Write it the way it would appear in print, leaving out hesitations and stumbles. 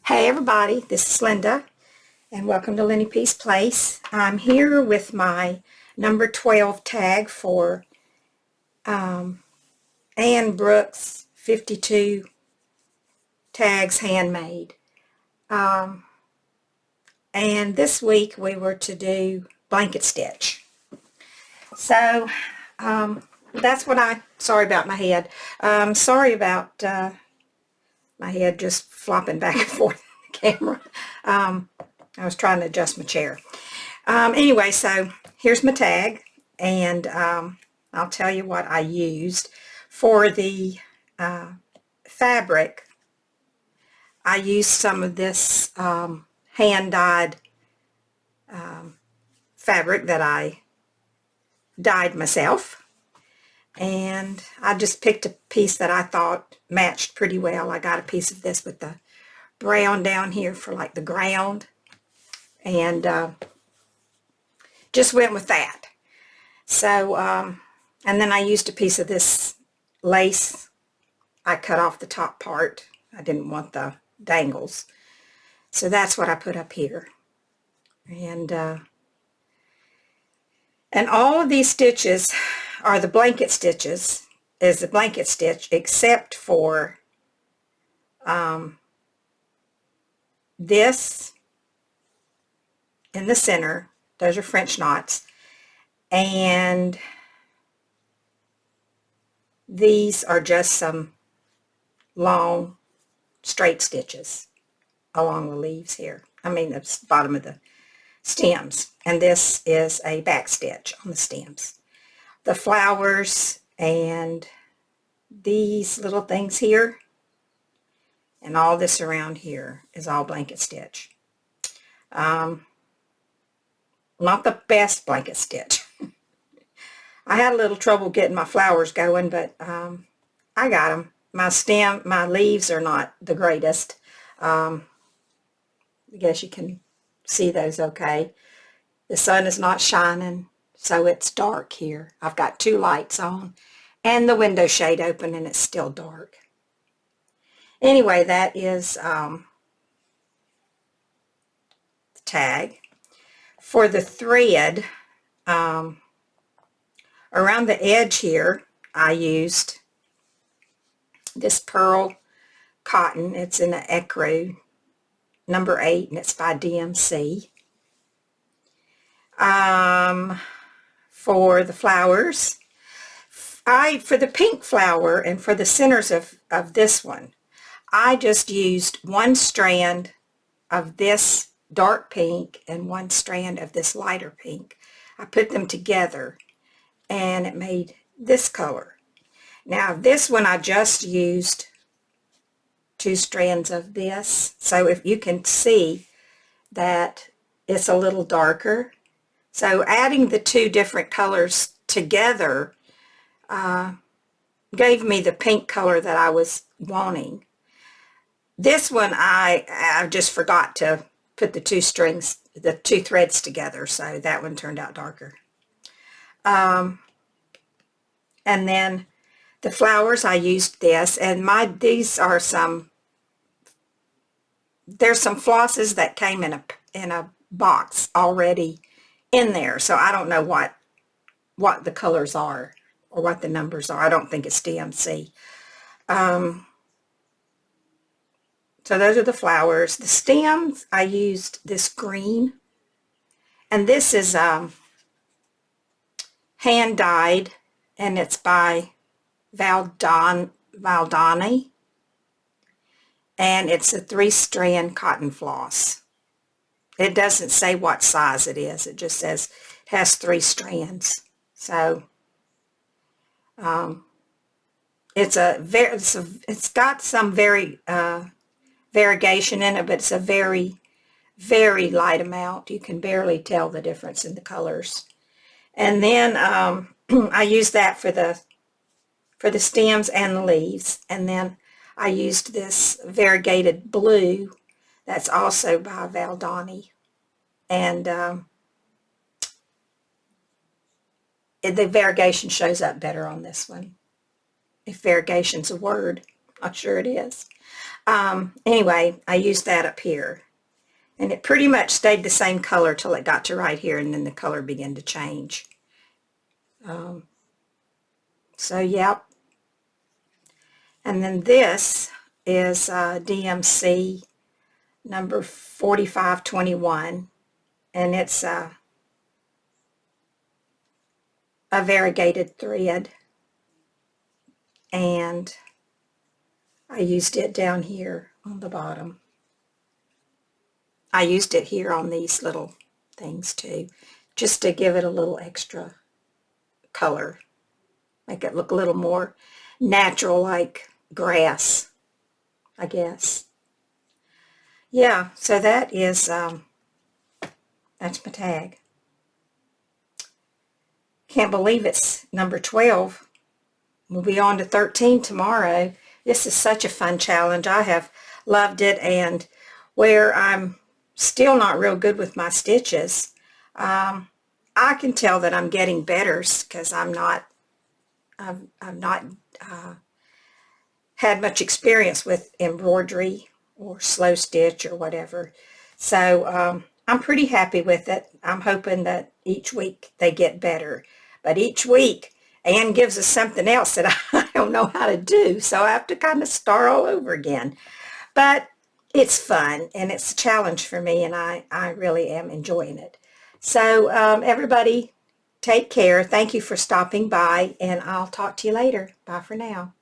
Hey everybody, this is Linda and welcome to Lenny P's Place. I'm here with my number 12 tag for Ann Brooks 52 tags handmade. And this week we were to do blanket stitch. So that's what sorry about my head. Sorry about my head just flopping back and forth in the camera. I was trying to adjust my chair. Anyway, so here's my tag, and I'll tell you what I used. For the fabric, I used some of this hand-dyed fabric that I dyed myself, and I just picked a piece that I thought matched pretty well. I got a piece of this with the brown down here for like the ground, and just went with that. So, and then I used a piece of this lace. I cut off the top part. I didn't want the dangles. So that's what I put up here. And all of these stitches are the blanket stitches, is the blanket stitch, except for this in the center. Those are French knots. And these are just some long straight stitches along the leaves here. I mean the bottom of the stems. And this is a back stitch on the stems. The flowers and these little things here and all this around here is all blanket stitch. Not the best blanket stitch. I had a little trouble getting my flowers going, but I got them. My leaves are not the greatest. I guess you can see those okay. The sun is not shining, so it's dark here. I've got two lights on and the window shade open, and it's still dark. Anyway, that is the tag. For the thread, around the edge here, I used this pearl cotton. It's in an Ecru number 8, and it's by DMC. For the flowers, for the pink flower and for the centers of this one, I just used one strand of this dark pink and one strand of this lighter pink. I put them together and it made this color. Now this one I just used 2 strands of this, so if you can see that it's a little darker. So adding the 2 different colors together gave me the pink color that I was wanting. This one I just forgot to put the 2 threads together, so that one turned out darker. And then the flowers, I used this, and these are there's some flosses that came in a box already in there, so I don't know what the colors are or what the numbers are. I don't think it's DMC. So those are the flowers. The stems, I used this green, and this is hand dyed, and it's by Valdani, and it's a 3-strand cotton floss. It doesn't say what size it is. It just says it has 3 strands. So it's got some variegation in it, but it's a very, very light amount. You can barely tell the difference in the colors. And then I used that for the stems and the leaves. And then I used this variegated blue that's also by Valdani. And the variegation shows up better on this one, if variegation's a word. Not sure it is. Anyway, I used that up here. And it pretty much stayed the same color till it got to right here, and then the color began to change. So, yep. And then this is DMC number 4521, and it's a variegated thread. And I used it down here on the bottom. I used it here on these little things too, just to give it a little extra color, make it look a little more natural, like grass, I guess. Yeah, so that is, that's my tag. Can't believe it's number 12. We'll be on to 13 tomorrow. This is such a fun challenge. I have loved it, and where I'm still not real good with my stitches, I can tell that I'm getting better because I've not had much experience with embroidery or slow stitch or whatever. So I'm pretty happy with it. I'm hoping that each week they get better. But each week, Anne gives us something else that I don't know how to do, so I have to kind of start all over again. But it's fun, and it's a challenge for me, and I really am enjoying it. So everybody, take care. Thank you for stopping by, and I'll talk to you later. Bye for now.